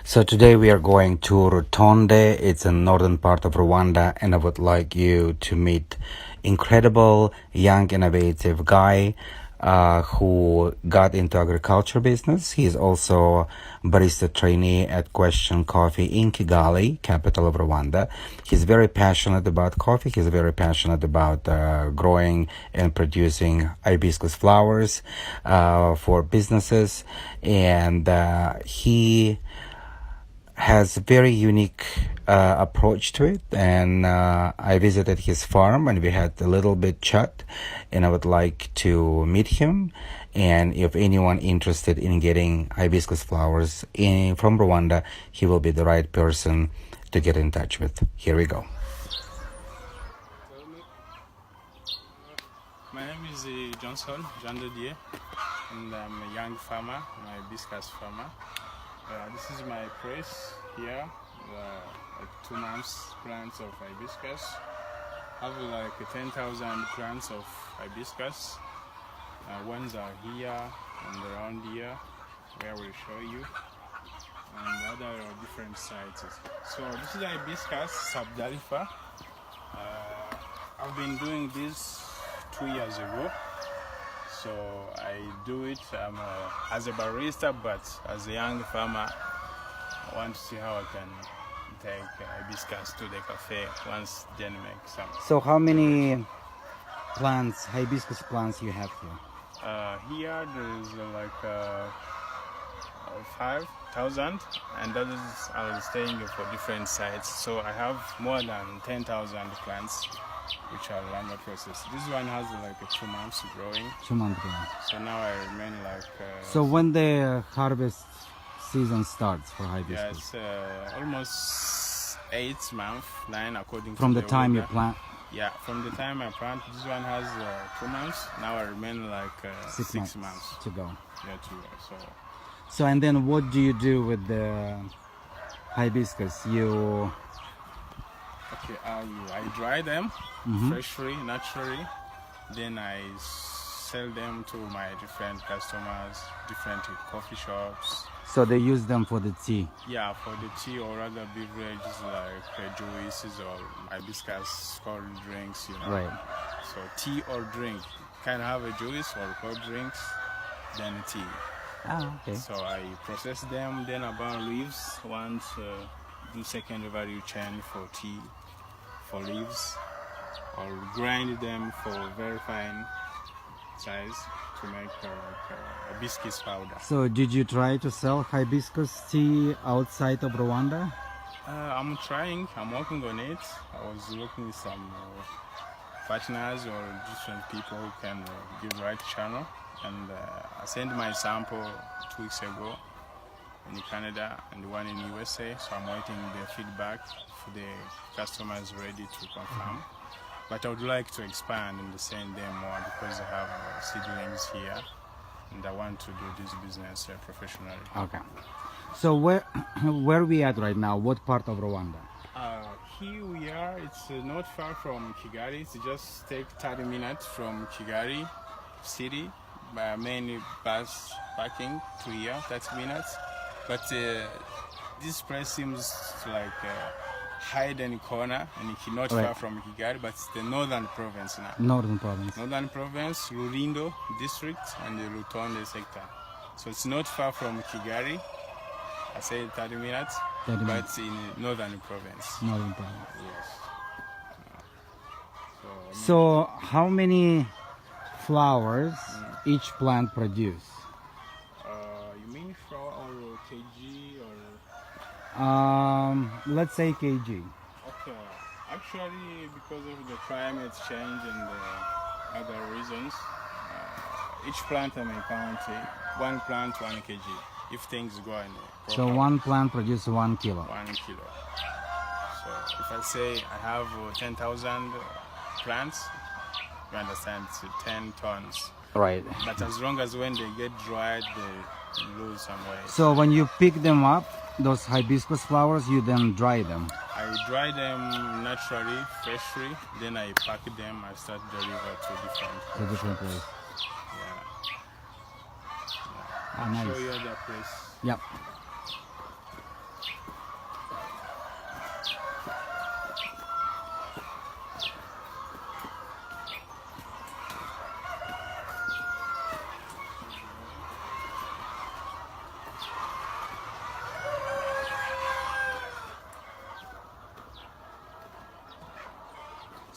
So today we are going to Rutonde. It's in northern part of Rwanda, and I would like you to meet incredible, young, innovative guy who got into agriculture business. He's also barista trainee at Question Coffee in Kigali, capital of Rwanda. He's very passionate about coffee. He's very passionate about growing and producing hibiscus flowers for businesses, and he has a very unique approach to it. And I visited his farm and we had a little bit chat, and I would like to meet him. And if anyone interested in getting hibiscus flowers from Rwanda, he will be the right person to get in touch with. Here we go. My name is Jean Didier, and I'm a young farmer, I'm a hibiscus farmer. This is my press here, like 2 months plants of hibiscus. I have like 10,000 plants of hibiscus. Ones are here and around here, where I will show you, and other different sites. So this is hibiscus subdalifa. I've been doing this 2 years ago. So I do it as a barista, but as a young farmer, I want to see how I can take hibiscus to the cafe once then make some. So how many plants, hibiscus plants you have here? Here there is like 5,000, and others are staying for different sites. So I have more than 10,000 plants which are under process. This one has like 2 months growing. 2 months growing. So now I remain like... so when the harvest season starts for hibiscus? Yeah, it's almost 8 months, 9 according from to the time weather. you plant? Yeah, from the time I plant. This one has 2 months. Now I remain like 6 months to go. Yeah, to go. So and then what do you do with the hibiscus? Okay, I dry them freshly, naturally. Then I sell them to my different customers, different coffee shops. So they use them for the tea? Yeah, for the tea or other beverages like juices or hibiscus cold drinks, you know. Right. So tea or drink. Can have a juice or cold drinks, then tea. Ah, okay. So I process them, then about leaves. Once do second value chain for tea, for leaves, or grind them for very fine size to make hibiscus powder. So did you try to sell hibiscus tea outside of Rwanda? I'm trying, I'm working on it. I was looking at some partners or different people who can give right channel. And I sent my sample 2 weeks ago in Canada and one in USA. So I'm waiting the feedback for the customers ready to confirm. But I would like to expand and send them more because I have seedlings here and I want to do this business professionally. Okay. So where we at right now? What part of Rwanda? Here we are. It's not far from Kigali. It's just take 30 minutes from Kigali city. Mainly bus parking to here, 30 minutes. But this place seems like hidden corner and it's not far from Kigali, but it's the northern province now. Northern province. Northern province, Rulindo district and the Rutonde sector. So it's not far from Kigali. I say 30 minutes, but it's in northern province. Northern province. Yes. So how many flowers each plant produce? You mean flower or kg or? Let's say kg. Okay. Actually, because of the climate change and other reasons, each plant I may count 1 plant 1 kg. If things go in. So 1 plant produces 1 kilo. 1 kilo. So if I say I have 10,000 plants, you understand, it's 10 tons. Right. But as long as when they get dried, they lose some weight. So when you pick them up, those hibiscus flowers, you then dry them? I dry them naturally, freshly, then I pack them, I start deliver to different places. Yeah. Ah, nice. Show you the place. Yep.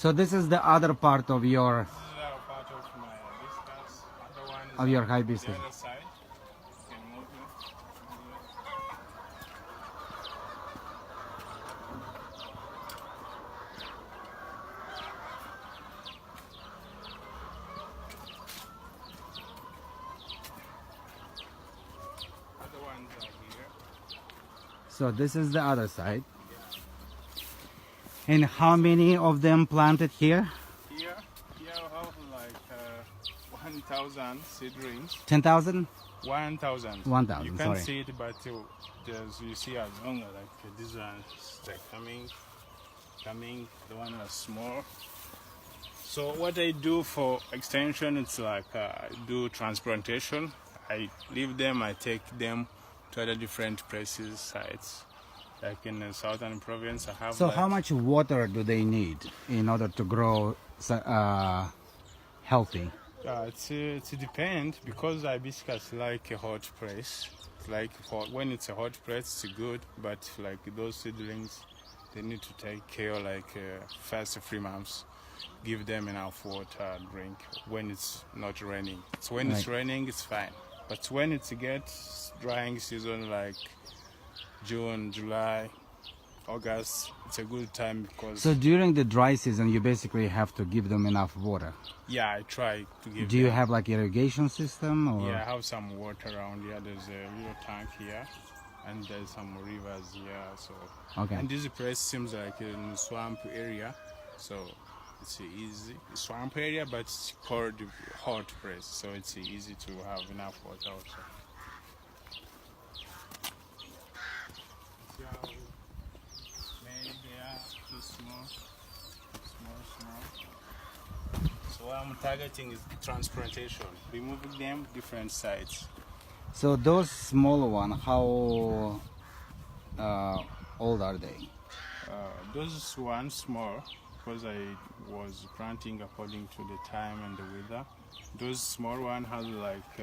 So this is the other part of your This is part of my hibiscus. Other one is of your on hibiscus. the other side. You can move it. Other ones are here. So this is the other side. And how many of them planted here? Here I have like 1,000 seedlings. 10,000? 1,000. 1,000, You can sorry. see it, but there's, you see as long as like this one is like coming. The one is small. So what I do for extension, it's like I do transplantation. I leave them, I take them to other different places, sites. Like in the southern province, I have. So like, how much water do they need in order to grow healthy? It depends because hibiscus like a hot place. It's like when it's a hot place, it's good. But like those seedlings, they need to take care like first 3 months. Give them enough water, drink when it's not raining. So when it's Right. raining, it's fine. But when it gets drying season like June, July, August, it's a good time because So during the dry season, you basically have to give them enough water. yeah, I try to give. Do you them. have like irrigation system or? Yeah, I have some water around here. There's a little tank here, and there's some rivers here. So Okay. and this place seems like in a swamp area, so it's easy swamp area, but it's called hot place, so it's easy to have enough water also. So many here, too small. So what I'm targeting is transplantation, removing them different sites. So those smaller one, how old are they? Those ones small because I was planting according to the time and the weather. Those small one has like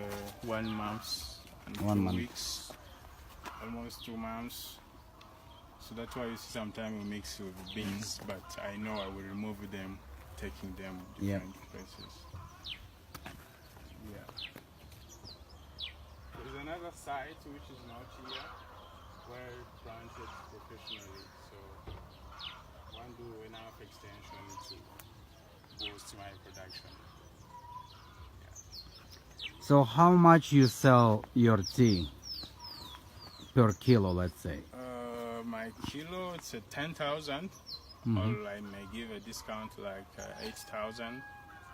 1 month and 1 2 month. weeks, almost 2 months. So that's why you see sometimes we mix with beans, but I know I will remove them, taking them different places. Yeah. There's another site which is not here, where planted professionally. So one do enough extension to boost my production. So how much you sell your tea per kilo, let's say? My kilo it's a 10,000, or I may give a discount like 8,000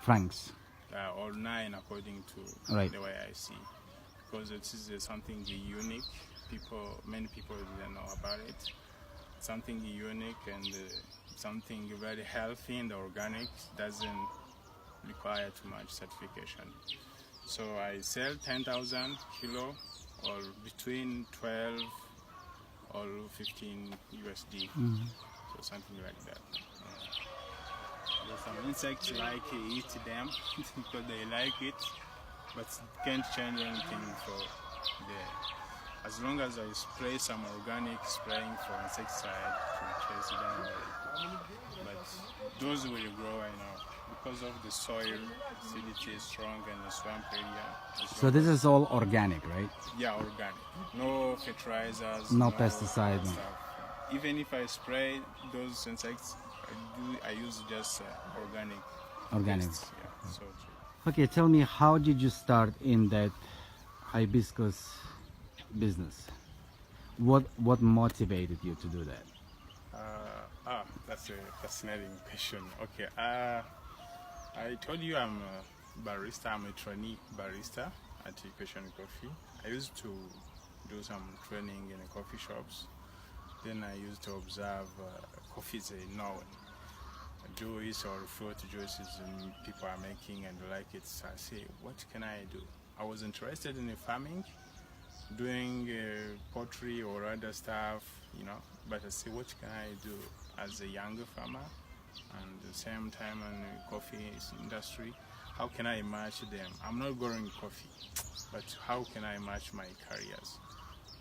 Francs. or 9 according to Right. the way I see, because it is something unique. Many people didn't know about it. Something unique and something very healthy and organic, doesn't require too much certification. So I sell 10,000 kilo or between 12 or 15 USD. So something like that. There's some insects like eat them because they like it, but can't change anything for the. As long as I spray some organic spraying for insecticide to chase them away. But those will grow, I know, because of the soil acidity is strong and the swamp area. So this is all organic, right? Yeah, organic. No fertilizers. No pesticide. Stuff. Even if I spray those insects, I use just organic. Organic. pests. Yeah, so true. Okay, tell me, how did you start in that hibiscus business? What motivated you to do that? That's a fascinating question. Okay, I told you I'm a barista. I'm a trainee barista at Cultivation Coffee. I used to do some training in coffee shops. Then I used to observe coffees in Norway, juice or fruit juices people are making and like it. So I say, what can I do? I was interested in farming, doing pottery or other stuff, but I say, what can I do as a younger farmer and at the same time in the coffee industry? How can I match them? I'm not growing coffee, but how can I match my careers?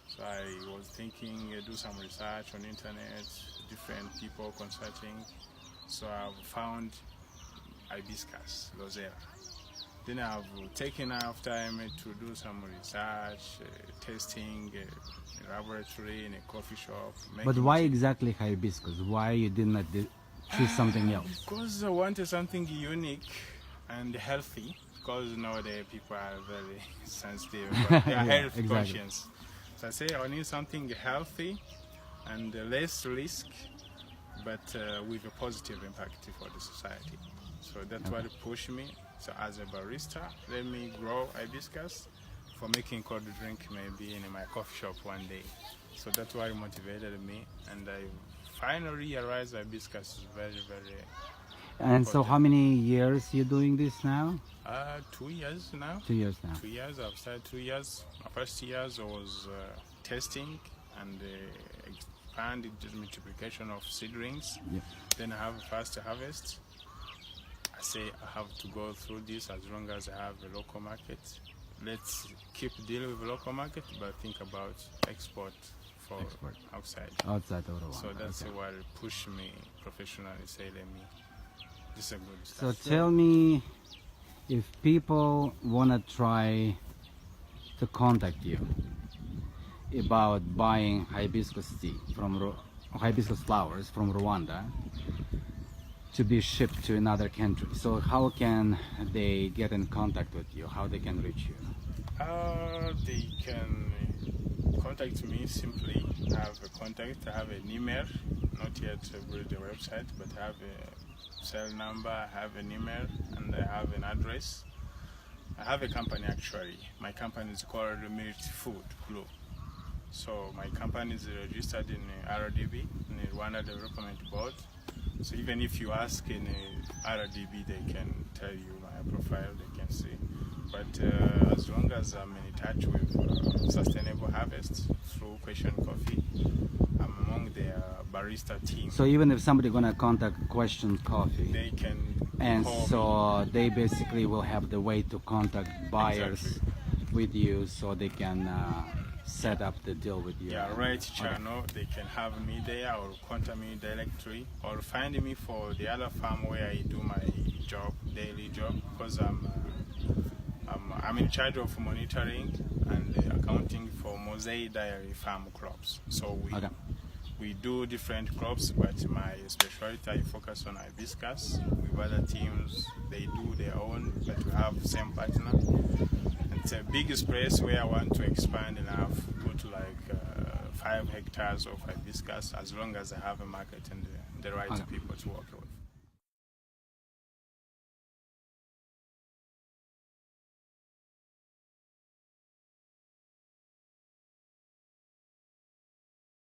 So I was thinking, do some research on internet, different people consulting, So I've found Hibiscus rosea. Then I've taken enough time to do some research, testing, in a laboratory, in a coffee shop. But why exactly hibiscus? Why you did not choose something else? Because I wanted something unique and healthy. Because nowadays people are very sensitive, but they are health conscious. So I say I need something healthy and less risk, but with a positive impact for the society. So that's what pushed me. So as a barista, let me grow hibiscus for making cold drink maybe in my coffee shop one day. So that's what motivated me, and I finally realized hibiscus is very, very And important. so how many years you doing this now? 2 years now. 2 years now. 2 years, I've started 2 years. My first years I was testing and expanded the multiplication of seedlings. Yeah. Then I have a first harvest. I say I have to go through this as long as I have a local market. Let's keep dealing with the local market, but think about export for outside. Outside of Rwanda. So that's okay. what pushed me professionally. Say, let me. This is a good So start. tell me, if people want to try to contact you about buying hibiscus tea from hibiscus flowers from Rwanda to be shipped to another country, so how can they get in contact with you? How they can reach you? They can contact me simply. I have a contact, I have an email, not yet build the website, but I have a cell number, I have an email, and I have an address. I have a company actually. My company is called Meat Food Glue. So my company is registered in RDB, in the Rwanda Development Board. So even if you ask in RDB, they can tell you my profile, they can see. But as long as I'm in touch with sustainable harvest through Question Coffee, I'm among their barista team. So even if somebody gonna contact Question Coffee, They can and call so they basically will have the way to contact buyers Exactly. with you, so they can set up the deal with you. Yeah, right channel, they can have me there or contact me directly or find me for the other farm where I do my job, daily job, because I'm in charge of monitoring and accounting for Mosaic Dairy Farm crops. So we do different crops, but my specialty, I focus on hibiscus. With other teams, they do their own, but we have same partner. It's a big space where I want to expand and have put like 5 hectares of hibiscus, as long as I have a market and the right people to work with.